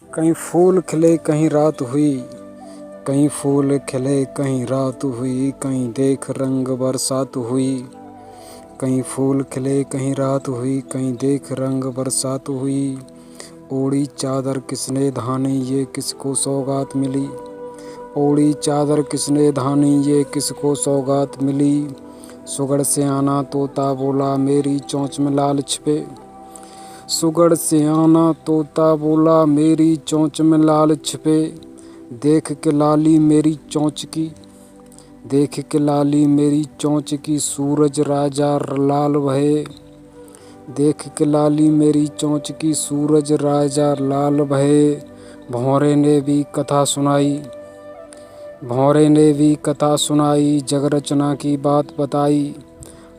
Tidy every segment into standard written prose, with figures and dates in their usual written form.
कहीं फूल खिले कहीं रात हुई, कहीं फूल खिले कहीं रात हुई, कहीं देख रंग बरसात हुई। कहीं फूल खिले कहीं रात हुई, कहीं देख रंग बरसात हुई। ओढ़ी चादर किसने धानी, ये किसको सौगात मिली। ओढ़ी चादर किसने धानी, ये किसको सौगात मिली। सुगढ़ से आना तोता बोला, मेरी चोंच में लाल छिपे। सुगढ़ से आना तोता बोला, मेरी चोंच में लाल छिपे। देख के लाली मेरी चोंच की, देख के लाली मेरी चोंच की, सूरज राजा लाल भये। देख के लाली मेरी चोंच की, सूरज राजा लाल भये। भौरे ने भी कथा सुनाई, भौरे ने भी कथा सुनाई, जग रचना की बात बताई।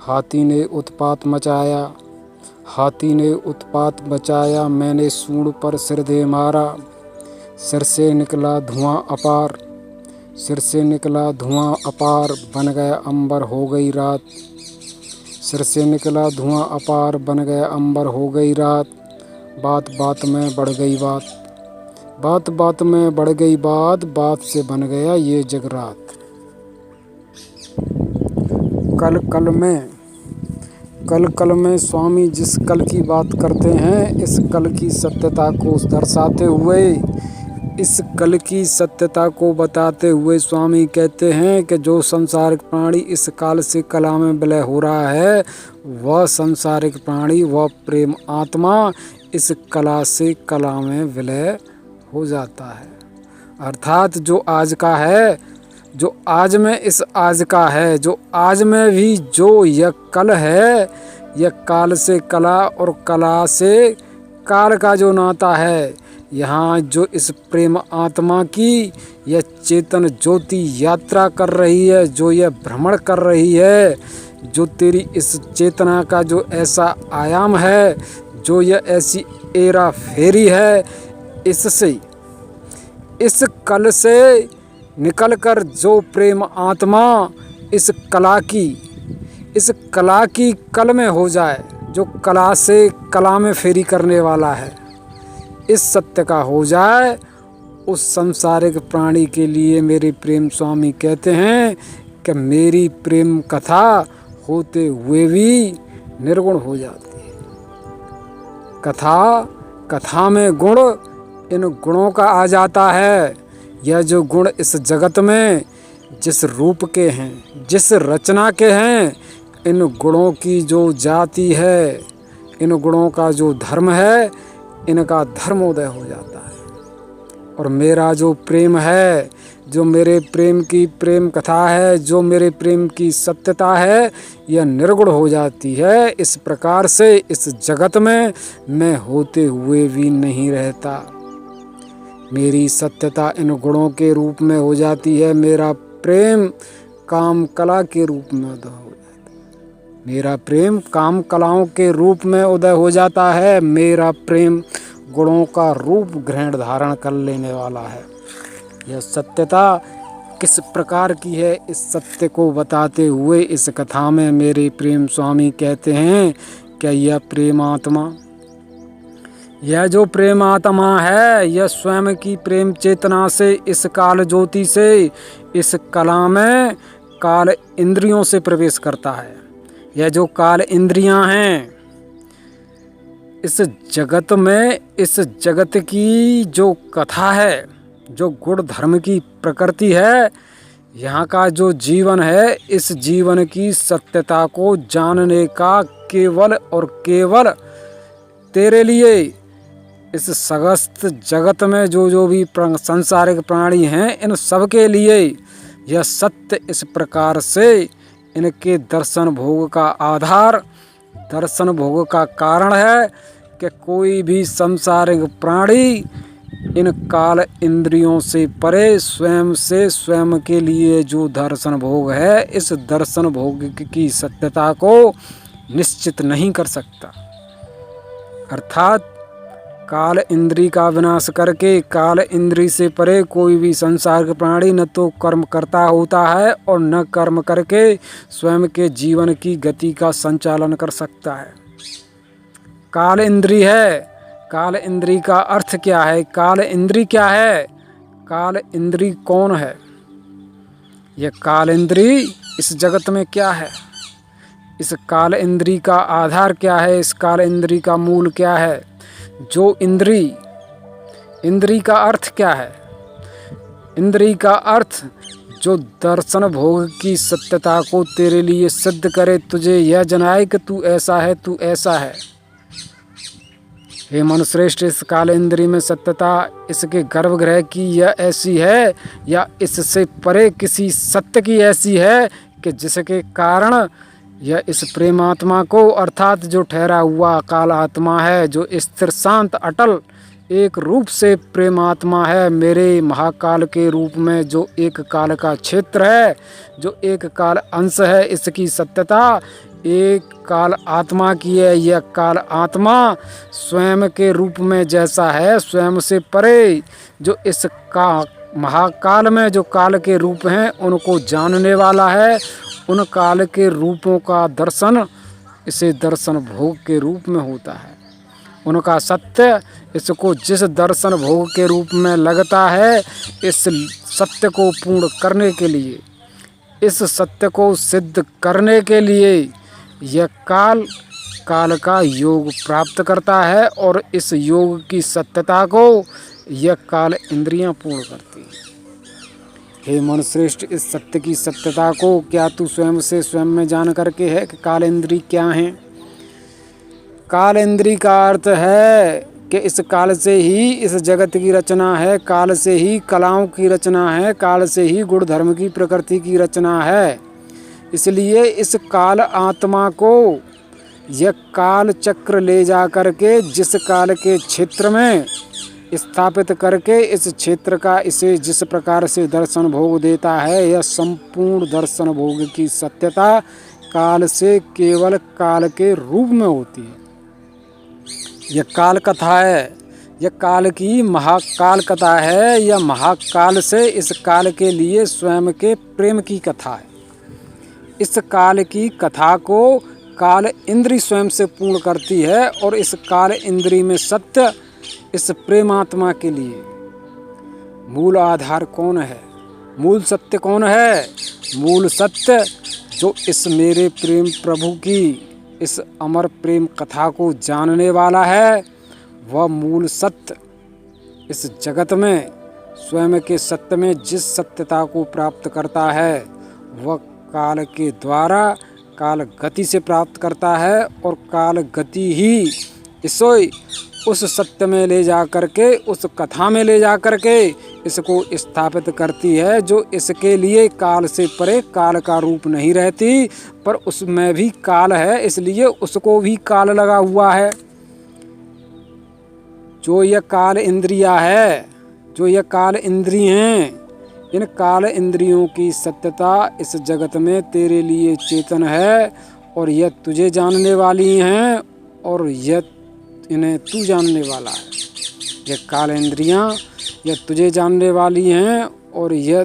हाथी ने उत्पात मचाया, हाथी ने उत्पात मचाया, मैंने सूंड पर सिर दे मारा। सिर से निकला धुआं अपार, सिर से निकला धुआं अपार, बन गया अंबर हो गई रात। सिर से निकला धुआं अपार, बन गया अंबर हो गई रात। बात बात में बढ़ गई बात, बात बात में बढ़ गई बात, बात से बन गया ये जगरात। कल कल में स्वामी जिस कल की बात करते हैं, इस कल की सत्यता को दर्शाते हुए, इस कल की सत्यता को बताते हुए स्वामी कहते हैं कि जो संसारिक प्राणी इस काल से कला में विलय हो रहा है, वह संसारिक प्राणी, वह प्रेम आत्मा इस कला से कला में विलय हो जाता है। अर्थात जो आज का है, जो आज में इस आज का है, जो आज में भी जो यह कल है, यह काल से कला और कला से काल का जो नाता है, यहाँ जो इस प्रेम आत्मा की यह चेतन ज्योति यात्रा कर रही है, जो यह भ्रमण कर रही है, जो तेरी इस चेतना का जो ऐसा आयाम है, जो यह ऐसी एरा फेरी है, इससे, इस कल से निकलकर जो प्रेम आत्मा इस कला की कल में हो जाए, जो कला से कला में फेरी करने वाला है, इस सत्य का हो जाए, उस संसारिक प्राणी के लिए मेरे प्रेम स्वामी कहते हैं कि मेरी प्रेम कथा होते हुए भी निर्गुण हो जाती है। कथा में गुण इन गुणों का आ जाता है। यह जो गुण इस जगत में जिस रूप के हैं, जिस रचना के हैं, इन गुणों की जो जाति है, इन गुणों का जो धर्म है, इनका धर्मोदय हो जाता है। और मेरा जो प्रेम है, जो मेरे प्रेम की प्रेम कथा है, जो मेरे प्रेम की सत्यता है, यह निर्गुण हो जाती है। इस प्रकार से इस जगत में मैं होते हुए भी नहीं रहता। मेरी सत्यता इन गुणों के रूप में हो जाती है। मेरा प्रेम काम कला के रूप में उदय हो जाता है। मेरा प्रेम काम कलाओं के रूप में उदय हो जाता है। मेरा प्रेम गुणों का रूप ग्रहण धारण कर लेने वाला है। यह सत्यता किस प्रकार की है, इस सत्य को बताते हुए इस कथा में मेरे प्रेम स्वामी कहते हैं कि यह प्रेमात्मा, यह जो प्रेम आत्मा है, यह स्वयं की प्रेम चेतना से, इस काल ज्योति से, इस कला में काल इंद्रियों से प्रवेश करता है। यह जो काल इंद्रियां हैं, इस जगत में, इस जगत की जो कथा है, जो गुण धर्म की प्रकृति है, यहाँ का जो जीवन है, इस जीवन की सत्यता को जानने का केवल और केवल तेरे लिए, इस समस्त जगत में जो भी संसारिक प्राणी हैं, इन सब के लिए यह सत्य इस प्रकार से इनके दर्शन भोग का आधार, दर्शन भोग का कारण है कि कोई भी संसारिक प्राणी इन काल इंद्रियों से परे स्वयं से, स्वयं के लिए जो दर्शन भोग है, इस दर्शन भोग की सत्यता को निश्चित नहीं कर सकता। अर्थात काल इंद्री का विनाश करके, काल इंद्री से परे कोई भी संसारिक प्राणी न तो कर्म करता होता है और न कर्म करके स्वयं के जीवन की गति का संचालन कर सकता है। काल इंद्री है, काल इंद्री का अर्थ क्या है? काल इंद्री क्या है? काल इंद्री कौन है? यह काल इंद्री इस जगत में क्या है? इस काल इंद्री का आधार क्या है? इस काल इंद्री का मूल क्या है? जो इंद्री, इंद्री का अर्थ क्या है? इंद्री का अर्थ जो दर्शन भोग की सत्यता को तेरे लिए सिद्ध करे, तुझे यह जनाए कि तू ऐसा है, तू ऐसा है। हे मनुश्रेष्ठ, इस काल इंद्री में सत्यता इसके गर्भगृह की यह ऐसी है या इससे परे किसी सत्य की ऐसी है कि जिसके कारण यह इस प्रेमात्मा को, अर्थात जो ठहरा हुआ काल आत्मा है, जो स्थिर शांत अटल एक रूप से प्रेमात्मा है, मेरे महाकाल के रूप में जो एक काल का क्षेत्र है, जो एक काल अंश है, इसकी सत्यता एक काल आत्मा की है। यह काल आत्मा स्वयं के रूप में जैसा है, स्वयं से परे जो इस का महाकाल में जो काल के रूप हैं उनको जानने वाला है। उन काल के रूपों का दर्शन इसे दर्शन भोग के रूप में होता है। उनका सत्य इसको जिस दर्शन भोग के रूप में लगता है, इस सत्य को पूर्ण करने के लिए, इस सत्य को सिद्ध करने के लिए यह काल काल का योग प्राप्त करता है और इस योग की सत्यता को यह काल इंद्रियां पूर्ण करती हैं। हे मनुश्रेष्ठ, इस सत्य की सत्यता को क्या तू स्वयं से स्वयं में जान करके है कि काल इंद्री क्या हैं? काल इंद्री का अर्थ है कि इस काल से ही इस जगत की रचना है, काल से ही कलाओं की रचना है, काल से ही गुण धर्म की प्रकृति की रचना है। इसलिए इस काल आत्मा को यह काल चक्र ले जा करके जिस काल के क्षेत्र में स्थापित करके इस क्षेत्र का इसे जिस प्रकार से दर्शन भोग देता है, यह संपूर्ण दर्शन भोग की सत्यता काल से केवल काल के रूप में होती है। यह काल कथा है, यह काल की महाकाल कथा है। यह महाकाल से इस काल के लिए स्वयं के प्रेम की कथा है। इस काल की कथा को काल इंद्री स्वयं से पूर्ण करती है और इस काल इंद्री में सत्य इस प्रेमात्मा के लिए मूल आधार कौन है? मूल सत्य कौन है? मूल सत्य जो इस मेरे प्रेम प्रभु की इस अमर प्रेम कथा को जानने वाला है, वह मूल सत्य इस जगत में स्वयं के सत्य में जिस सत्यता को प्राप्त करता है, वह काल के द्वारा काल गति से प्राप्त करता है और काल गति ही इसे उस सत्य में ले जा करके, उस कथा में ले जा करके इसको स्थापित करती है, जो इसके लिए काल से परे काल का रूप नहीं रहती, पर उसमें भी काल है, इसलिए उसको भी काल लगा हुआ है। जो यह काल इंद्रिया है, जो यह काल इंद्री हैं, इन काल इंद्रियों की सत्यता इस जगत में तेरे लिए चेतन है और यह तुझे जानने वाली हैं और यह इन्हें तू जानने वाला है। यह काल इंद्रियां यह तुझे जानने वाली हैं और यह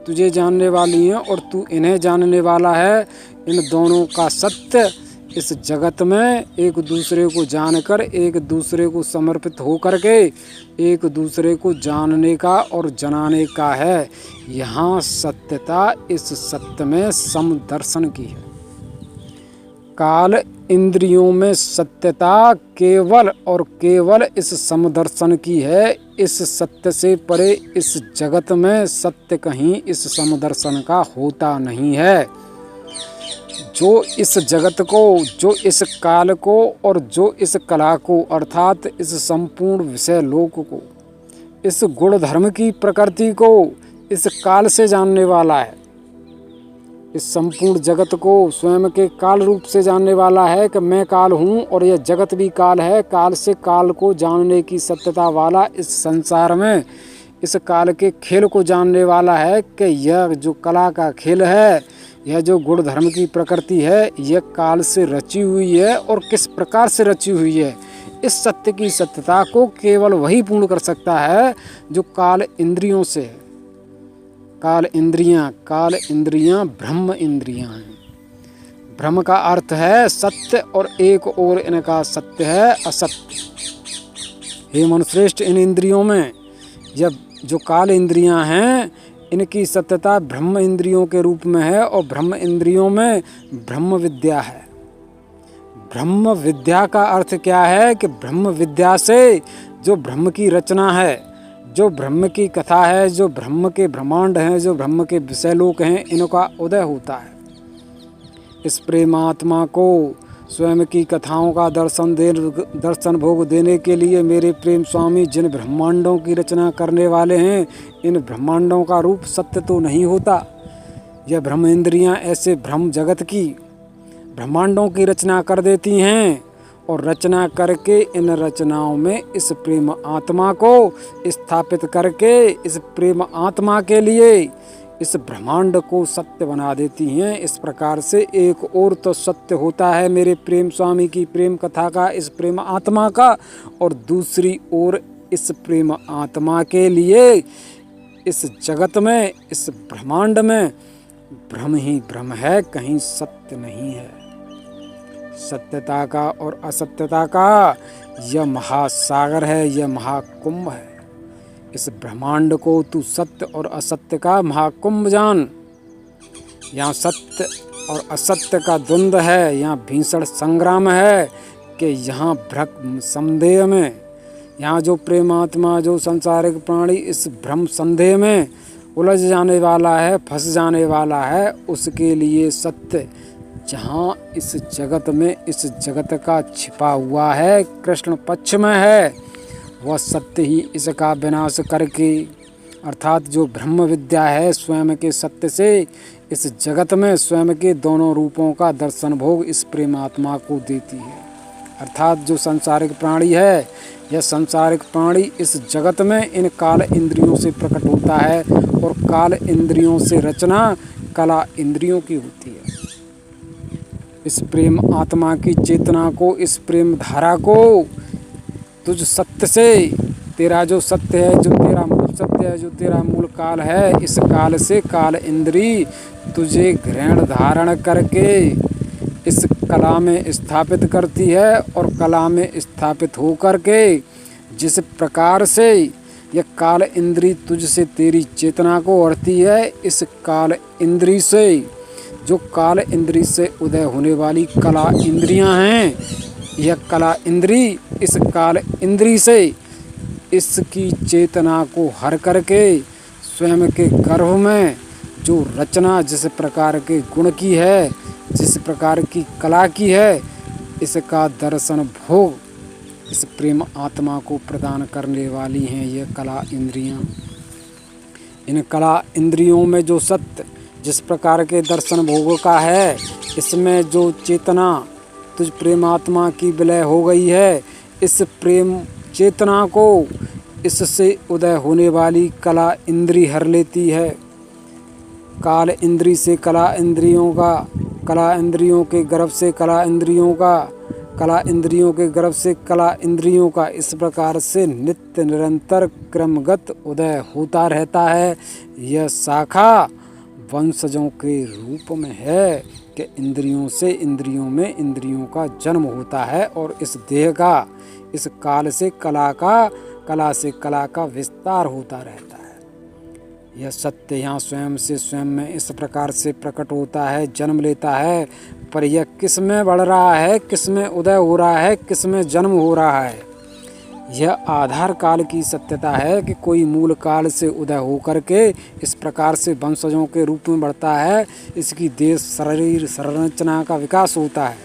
तुझे जानने वाली हैं और तू इन्हें जानने वाला है। इन दोनों का सत्य इस जगत में एक दूसरे को जानकर, एक दूसरे को समर्पित हो करके एक दूसरे को जानने का और जनाने का है। यहाँ सत्यता इस सत्य में समदर्शन की है। काल इंद्रियों में सत्यता केवल और केवल इस समदर्शन की है। इस सत्य से परे इस जगत में सत्य कहीं इस समदर्शन का होता नहीं है। जो इस जगत को, जो इस काल को और जो इस कला को, अर्थात इस संपूर्ण विषय लोक को, इस गुण धर्म की प्रकृति को इस काल से जानने वाला है, इस संपूर्ण जगत को स्वयं के काल रूप से जानने वाला है कि मैं काल हूँ और यह जगत भी काल है। काल से काल को जानने की सत्यता वाला इस संसार में इस काल के खेल को जानने वाला है कि यह जो कला का खेल है, यह जो गुण धर्म की प्रकृति है, यह काल से रची हुई है और किस प्रकार से रची हुई है। इस सत्य की सत्यता को केवल वही पूर्ण कर सकता है जो काल इंद्रियों से है। काल इंद्रियां ब्रह्म इंद्रियां हैं। ब्रह्म का अर्थ है सत्य और एक और इनका सत्य है असत्य। हे मनुश्रेष्ठ, इन इंद्रियों में यह जो काल इंद्रियां हैं, इनकी सत्यता ब्रह्म इंद्रियों के रूप में है और ब्रह्म इंद्रियों में ब्रह्म विद्या है। ब्रह्म विद्या का अर्थ क्या है कि ब्रह्म विद्या से जो ब्रह्म की रचना है, जो ब्रह्म की कथा है, जो ब्रह्म के ब्रह्मांड हैं, जो ब्रह्म के विषयलोक हैं, इनका उदय होता है। इस प्रेमात्मा को स्वयं की कथाओं का दर्शन भोग देने के लिए मेरे प्रेम स्वामी जिन ब्रह्मांडों की रचना करने वाले हैं, इन ब्रह्मांडों का रूप सत्य तो नहीं होता। यह ब्रह्म इंद्रियां ऐसे ब्रह्म जगत की ब्रह्मांडों की रचना कर देती हैं और रचना करके इन रचनाओं में इस प्रेम आत्मा को स्थापित करके इस प्रेम आत्मा के लिए इस ब्रह्मांड को सत्य बना देती हैं। इस प्रकार से एक और तो सत्य होता है मेरे प्रेम स्वामी की प्रेम कथा का, इस प्रेम आत्मा का, और दूसरी ओर इस प्रेम आत्मा के लिए इस जगत में, इस ब्रह्मांड में भ्रम ही भ्रम है, कहीं सत्य नहीं है। सत्यता का और असत्यता का यह महासागर है, यह महाकुंभ है। इस ब्रह्मांड को तू सत्य और असत्य का महाकुंभ जान। यहाँ सत्य और असत्य का द्वंद्व है, यहाँ भीषण संग्राम है कि यहाँ भ्रम संदेह में, यहाँ जो प्रेमात्मा, जो संसारिक प्राणी इस भ्रम संदेह में उलझ जाने वाला है, फंस जाने वाला है, उसके लिए सत्य जहाँ इस जगत में, इस जगत का छिपा हुआ है, कृष्ण पक्ष में है, वह सत्य ही इसका विनाश करके, अर्थात जो ब्रह्म विद्या है स्वयं के सत्य से इस जगत में स्वयं के दोनों रूपों का दर्शन भोग इस प्रेमात्मा को देती है। अर्थात जो सांसारिक प्राणी है, यह सांसारिक प्राणी इस जगत में इन काल इंद्रियों से प्रकट होता है और काल इंद्रियों से रचना कला इंद्रियों की होती है। इस प्रेम आत्मा की चेतना को, इस प्रेम धारा को तुझ सत्य से, तेरा जो सत्य है, जो तेरा मूल सत्य है, जो तेरा मूल काल है, इस काल से काल इंद्री तुझे ग्रहण धारण करके इस कला में स्थापित करती है और कला में स्थापित हो करके जिस प्रकार से यह काल इंद्री तुझसे तेरी चेतना को हरती है, इस काल इंद्री से, जो काल इंद्री से उदय होने वाली कला इंद्रियां हैं, यह कला इंद्री इस काल इंद्री से इसकी चेतना को हर करके स्वयं के गर्भ में जो रचना जिस प्रकार के गुण की है, जिस प्रकार की कला की है, इसका दर्शन भोग इस प्रेम आत्मा को प्रदान करने वाली हैं ये कला इंद्रियां। इन कला इंद्रियों में जो सत्य जिस प्रकार के दर्शन भोग का है, इसमें जो चेतना तुझ प्रेमात्मा की विलय हो गई है, इस प्रेम चेतना को इससे उदय होने वाली कला इंद्री हर लेती है। काल इंद्री से कला इंद्रियों का, कला इंद्रियों के गर्भ से कला इंद्रियों का, कला इंद्रियों के गर्भ से कला इंद्रियों का, इस प्रकार से नित्य निरंतर क्रमगत उदय होता रहता है। यह शाखा वंशजों के रूप में है कि इंद्रियों से इंद्रियों में इंद्रियों का जन्म होता है और इस देह का, इस काल से कला का, कला से कला का विस्तार होता रहता है। यह सत्य यहाँ स्वयं से स्वयं में इस प्रकार से प्रकट होता है, जन्म लेता है, पर यह किस में बढ़ रहा है, किस में उदय हो रहा है, किस में जन्म हो रहा है। यह आधार काल की सत्यता है कि कोई मूल काल से उदय होकर के इस प्रकार से वंशजों के रूप में बढ़ता है। इसकी देह शरीर संरचना का विकास होता है,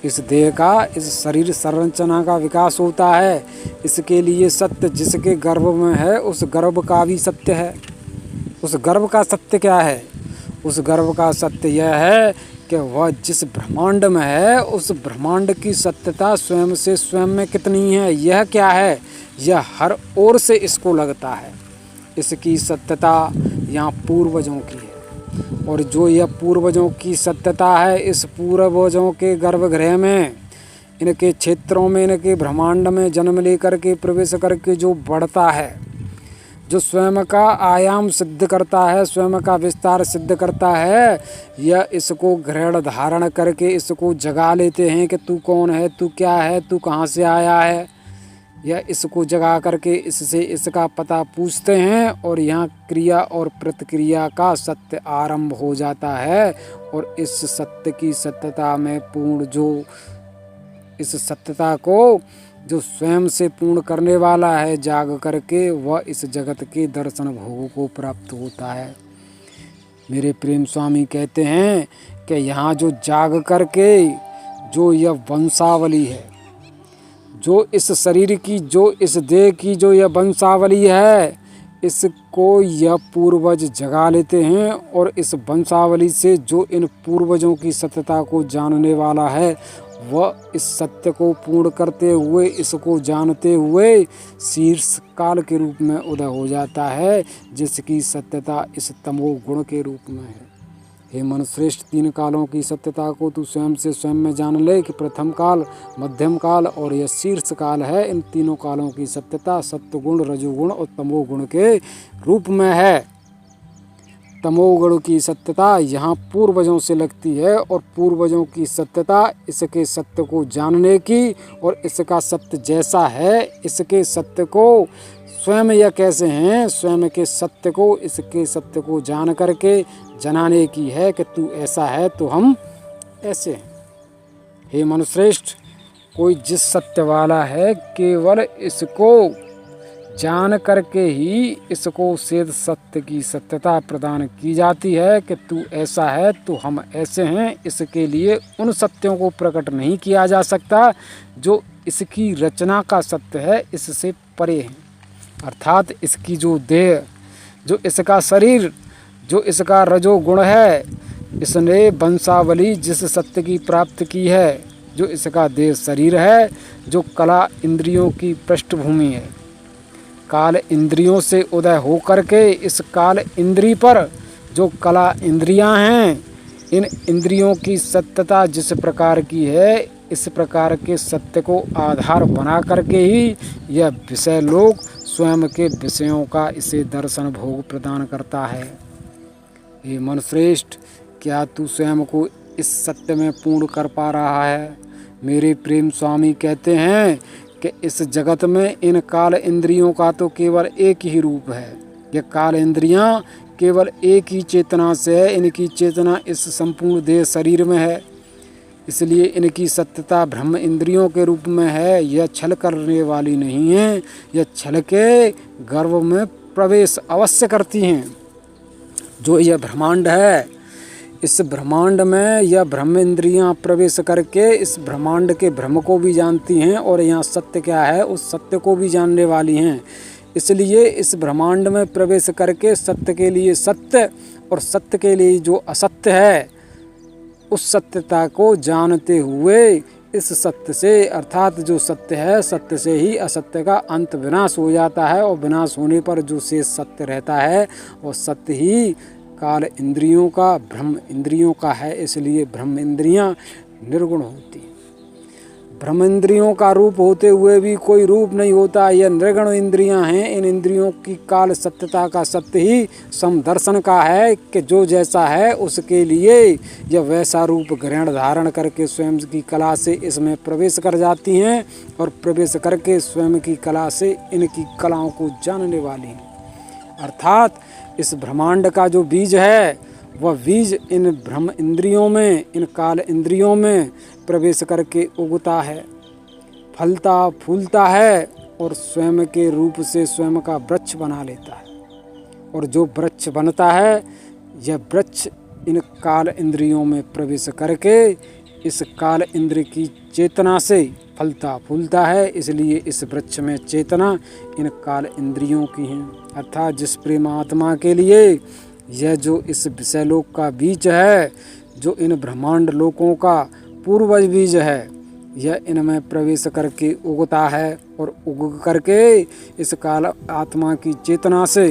इस देह का, इस शरीर संरचना का विकास होता है। इसके लिए सत्य जिसके गर्भ में है, उस गर्भ का भी सत्य है। उस गर्भ का सत्य क्या है? उस गर्भ का सत्य यह है कि वह जिस ब्रह्मांड में है, उस ब्रह्मांड की सत्यता स्वयं से स्वयं में कितनी है, यह क्या है, यह हर ओर से इसको लगता है। इसकी सत्यता यहाँ पूर्वजों की है और जो यह पूर्वजों की सत्यता है, इस पूर्वजों के गर्भगृह में, इनके क्षेत्रों में, इनके ब्रह्मांड में जन्म लेकर के प्रवेश करके जो बढ़ता है, जो स्वयं का आयाम सिद्ध करता है, स्वयं का विस्तार सिद्ध करता है, यह इसको ग्रहण धारण करके इसको जगा लेते हैं कि तू कौन है, तू क्या है, तू कहाँ से आया है। यह इसको जगा करके इससे इसका पता पूछते हैं और यहाँ क्रिया और प्रतिक्रिया का सत्य आरंभ हो जाता है। और इस सत्य की सत्यता में पूर्ण इस सत्यता को जो स्वयं से पूर्ण करने वाला है, जाग करके वह इस जगत के दर्शन भोग को प्राप्त होता है। मेरे प्रेम स्वामी कहते हैं कि यहाँ जो जाग करके जो यह वंशावली है, जो इस शरीर की, जो इस देह की जो यह वंशावली है, इसको यह पूर्वज जगा लेते हैं। और इस वंशावली से जो इन पूर्वजों की सत्यता को जानने वाला है, वह इस सत्य को पूर्ण करते हुए, इसको जानते हुए शीर्ष काल के रूप में उदय हो जाता है, जिसकी सत्यता इस तमोगुण के रूप में है। हे मनुश्रेष्ठ, 3 कालों की सत्यता को तू स्वयं से स्वयं में जान ले कि प्रथम काल, मध्यम काल और यह शीर्ष काल है। इन तीनों कालों की सत्यता सत्वगुण, रजोगुण और तमोगुण के रूप में है। तमोगुण की सत्यता यहाँ पूर्वजों से लगती है और पूर्वजों की सत्यता इसके सत्य को जानने की और इसका सत्य जैसा है, इसके सत्य को स्वयं यह कैसे हैं, स्वयं के सत्य को, इसके सत्य को जान करके जनाने की है कि तू ऐसा है तो हम ऐसे हैं। हे मनुश्रेष्ठ, कोई जिस सत्य वाला है, केवल इसको जान करके ही इसको सिद्ध सत्य की सत्यता प्रदान की जाती है कि तू ऐसा है तो हम ऐसे हैं। इसके लिए उन सत्यों को प्रकट नहीं किया जा सकता जो इसकी रचना का सत्य है, इससे परे है। अर्थात इसकी जो देह, जो इसका शरीर, जो इसका रजोगुण है, इसने वंशावली जिस सत्य की प्राप्त की है, जो इसका देह शरीर है, जो कला इंद्रियों की पृष्ठभूमि है, काल इंद्रियों से उदय हो करके इस काल इंद्री पर जो कला इंद्रियां हैं, इन इंद्रियों की सत्यता जिस प्रकार की है, इस प्रकार के सत्य को आधार बना करके ही यह विषय लोक स्वयं के विषयों का इसे दर्शन भोग प्रदान करता है। हे मनुश्रेष्ठ, क्या तू स्वयं को इस सत्य में पूर्ण कर पा रहा है? मेरे प्रेम स्वामी कहते हैं कि इस जगत में इन काल इंद्रियों का तो केवल एक ही रूप है। ये काल इंद्रियां केवल एक ही चेतना से है, इनकी चेतना इस संपूर्ण देह शरीर में है, इसलिए इनकी सत्यता ब्रह्म इंद्रियों के रूप में है। यह छल करने वाली नहीं है, यह छल के गर्भ में प्रवेश अवश्य करती हैं। जो यह ब्रह्मांड है, इस ब्रह्मांड में यह ब्रह्म इंद्रियां प्रवेश करके इस ब्रह्मांड के ब्रह्म को भी जानती हैं और यहाँ सत्य क्या है उस सत्य को भी जानने वाली हैं। इसलिए इस ब्रह्मांड में प्रवेश करके सत्य के लिए सत्य और सत्य के लिए जो असत्य है, उस सत्यता को जानते हुए इस सत्य से, अर्थात जो सत्य है, सत्य से ही असत्य का अंत विनाश हो जाता है और विनाश होने पर जो शेष सत्य रहता है वो सत्य ही काल इंद्रियों का, ब्रह्म इंद्रियों का है। इसलिए ब्रह्म इंद्रियां निर्गुण होती हैं। ब्रह्म इंद्रियों का रूप होते हुए भी कोई रूप नहीं होता, यह निर्गुण इंद्रियां हैं। इन इंद्रियों की काल सत्यता का सत्य ही समदर्शन का है कि जो जैसा है उसके लिए यह वैसा रूप ग्रहण धारण करके स्वयं की कला से इसमें प्रवेश कर जाती हैं और प्रवेश करके स्वयं की कला से इनकी कलाओं को जानने वाली हैं। अर्थात इस ब्रह्मांड का जो बीज है, वह बीज इन ब्रह्म इंद्रियों में, इन काल इंद्रियों में प्रवेश करके उगता है, फलता फूलता है और स्वयं के रूप से स्वयं का वृक्ष बना लेता है। और जो वृक्ष बनता है, यह वृक्ष इन काल इंद्रियों में प्रवेश करके इस काल इंद्र की चेतना से फलता फूलता है। इसलिए इस वृक्ष में चेतना इन काल इंद्रियों की है। अर्थात जिस प्रेमात्मा के लिए यह जो इस विषयलोक का बीज है, जो इन ब्रह्मांड लोकों का पूर्वज बीज है, यह इनमें प्रवेश करके उगता है और उग करके इस काल आत्मा की चेतना से,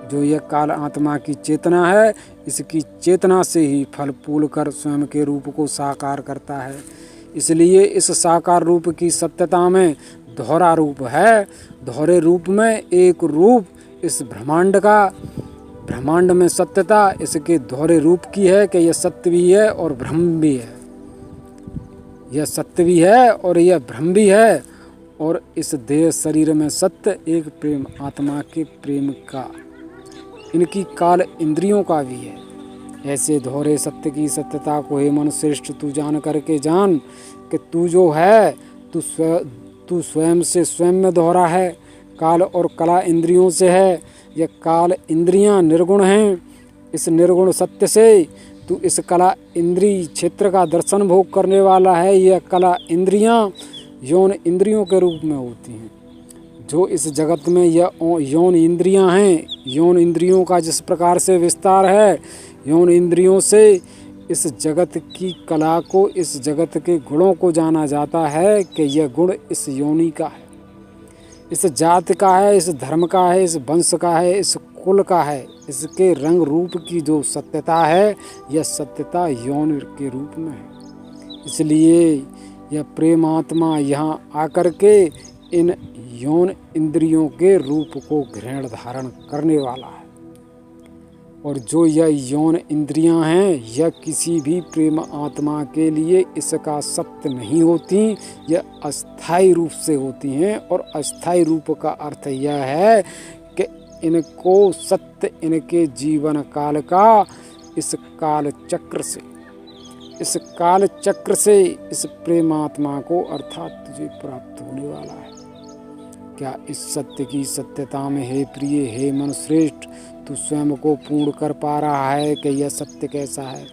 जो यह काल आत्मा की चेतना है, इसकी चेतना से ही फल फूल कर स्वयं के रूप को साकार करता है। इसलिए इस साकार रूप की सत्यता में दोहरा रूप है। दोहरे रूप में एक रूप इस ब्रह्मांड का, ब्रह्मांड में सत्यता इसके दोहरे रूप की है कि यह सत्य भी है और ब्रह्म भी है। यह सत्य भी है और यह ब्रह्म भी है और इस देह शरीर में सत्य एक प्रेम आत्मा के प्रेम का, इनकी काल इंद्रियों का भी है। ऐसे दोहरे सत्य की सत्यता को हे मनुष्य श्रेष्ठ तू जान करके जान कि तू जो है तू स्वयं से स्वयं में दोहरा है। काल और कला इंद्रियों से है। यह काल इंद्रियां निर्गुण हैं। इस निर्गुण सत्य से तू इस कला इंद्रिय क्षेत्र का दर्शन भोग करने वाला है। यह कला इंद्रियां यौन इंद्रियों के रूप में होती हैं। जो इस जगत में यह यौन इंद्रियां हैं, यौन इंद्रियों का जिस प्रकार से विस्तार है, यौन इंद्रियों से इस जगत की कला को, इस जगत के गुणों को जाना जाता है कि यह गुण इस योनि का है, इस जात का है, इस धर्म का है, इस वंश का है, इस कुल का है। इसके रंग रूप की जो सत्यता है, यह सत्यता यौन के रूप में है। इसलिए यह प्रेमात्मा यहाँ आकर के इन यौन इंद्रियों के रूप को ग्रहण धारण करने वाला है। और जो यह यौन इंद्रियां हैं, यह किसी भी प्रेम आत्मा के लिए इसका सत्य नहीं होती। यह अस्थायी रूप से होती हैं। और अस्थायी रूप का अर्थ यह है कि इनको सत्य इनके जीवन काल का इस काल चक्र से इस प्रेमात्मा को अर्थात तुझे प्राप्त होने वाला है। क्या इस सत्य की सत्यता में हे प्रिय, हे मनुश्रेष्ठ, तू स्वयं को पूर्ण कर पा रहा है कि यह सत्य कैसा है?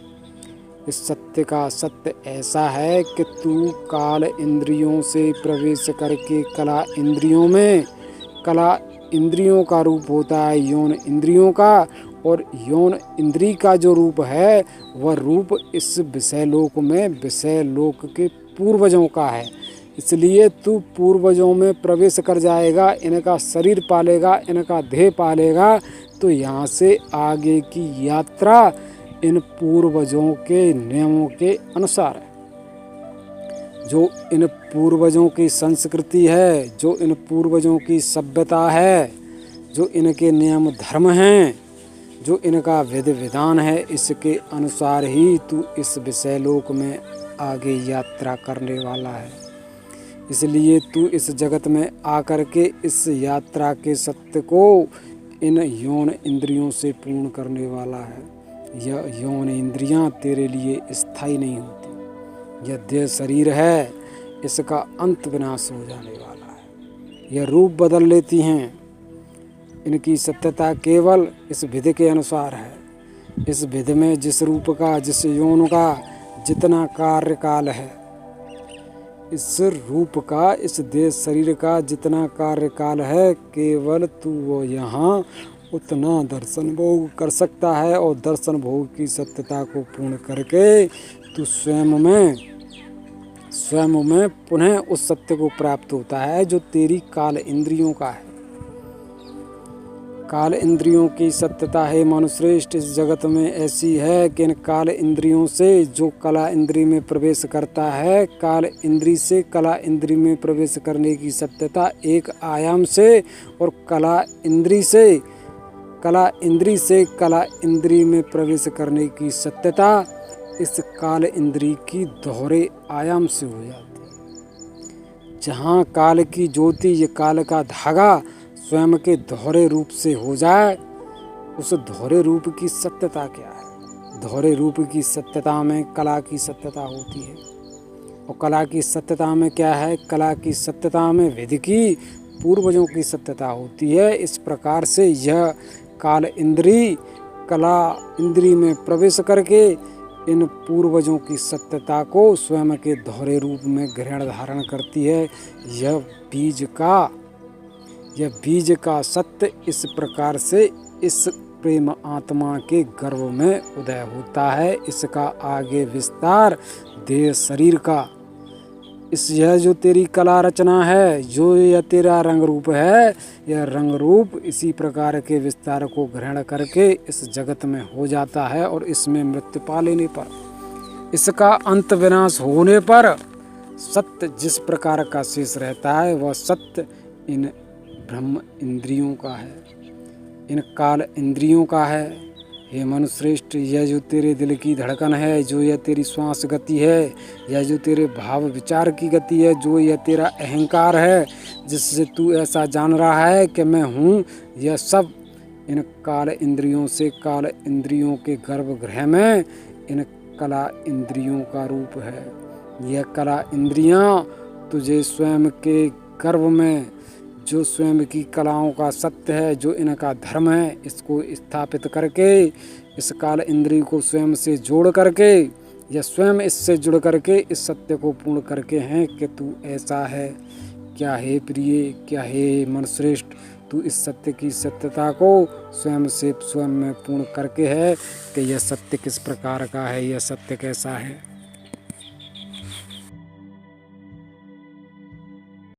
इस सत्य का सत्य ऐसा है कि तू काल इंद्रियों से प्रवेश करके कला इंद्रियों में, कला इंद्रियों का रूप होता है यौन इंद्रियों का, और यौन इंद्रिय का जो रूप है वह रूप इस विषय लोक में विषय लोक के पूर्वजों का है। इसलिए तू पूर्वजों में प्रवेश कर जाएगा, इनका शरीर पालेगा, इनका देह पालेगा, तो यहाँ से आगे की यात्रा इन पूर्वजों के नियमों के अनुसार है। जो इन पूर्वजों की संस्कृति है, जो इन पूर्वजों की सभ्यता है, जो इनके नियम धर्म हैं, जो इनका विधि विधान है, इसके अनुसार ही तू इस विषय लोक में आगे यात्रा करने वाला है। इसलिए तू इस जगत में आकर के इस यात्रा के सत्य को इन यौन इंद्रियों से पूर्ण करने वाला है। यह यौन इंद्रियां तेरे लिए स्थायी नहीं होती। यह देह शरीर है, इसका अंत विनाश हो जाने वाला है। यह रूप बदल लेती हैं। इनकी सत्यता केवल इस विधि के अनुसार है। इस विधि में जिस रूप का, जिस यौन का जितना कार्यकाल है, इस रूप का, इस देह शरीर का जितना कार्यकाल है, केवल तू वो यहाँ उतना दर्शन भोग कर सकता है। और दर्शन भोग की सत्यता को पूर्ण करके तू स्वयं में पुनः उस सत्य को प्राप्त होता है जो तेरी काल इंद्रियों का है। काल इंद्रियों की सत्यता है मनुश्रेष्ठ इस जगत में ऐसी है कि इन काल इंद्रियों से जो कला इंद्रिय में प्रवेश करता है, काल इंद्रिय से कला इंद्रिय में प्रवेश करने की सत्यता एक आयाम से, और कला इंद्रिय से कला इंद्रिय में प्रवेश करने की सत्यता इस काल इंद्रिय की दोहरे आयाम से हो जाती है। जहाँ काल की ज्योति, ये काल का धागा स्वयं के दोहरे रूप से हो जाए, उस दोहरे रूप की सत्यता क्या है? दोहरे रूप की सत्यता में कला की सत्यता होती है। और कला की सत्यता में क्या है? कला की सत्यता में विधि की, पूर्वजों की सत्यता होती है। इस प्रकार से यह काल इंद्रिय कला इंद्रिय में प्रवेश करके इन पूर्वजों की सत्यता को स्वयं के दोहरे रूप में ग्रहण धारण करती है। यह बीज का सत्य इस प्रकार से इस प्रेम आत्मा के गर्भ में उदय होता है। इसका आगे विस्तार देह शरीर का, यह जो तेरी कला रचना है, जो यह तेरा रंग रूप है, यह रंग रूप इसी प्रकार के विस्तार को ग्रहण करके इस जगत में हो जाता है। और इसमें मृत्यु पा लेने पर, इसका अंत विनाश होने पर सत्य जिस प्रकार का शेष रहता है, वह सत्य इन ब्रह्म इंद्रियों का है, इन काल इंद्रियों का है। हे मनुश्रेष्ठ, यह जो तेरे दिल की धड़कन है, जो यह तेरी श्वास गति है, यह जो तेरे भाव विचार की गति है, जो यह तेरा अहंकार है, जिससे तू ऐसा जान रहा है कि मैं हूँ, यह सब इन काल इंद्रियों से, काल इंद्रियों के गर्भगृह में इन कला इंद्रियों का रूप है। यह कला इंद्रियां तुझे स्वयं के गर्भ में, जो स्वयं की कलाओं का सत्य है, जो इनका धर्म है, इसको स्थापित करके, इस काल इंद्रिय को स्वयं से जोड़ करके, या स्वयं इससे जुड़ करके इस सत्य को पूर्ण करके हैं कि तू ऐसा है। क्या है प्रिय, क्या है मनश्रेष्ठ, तू इस सत्य की सत्यता को स्वयं से स्वयं में पूर्ण करके है कि यह सत्य किस प्रकार का है, यह सत्य कैसा है।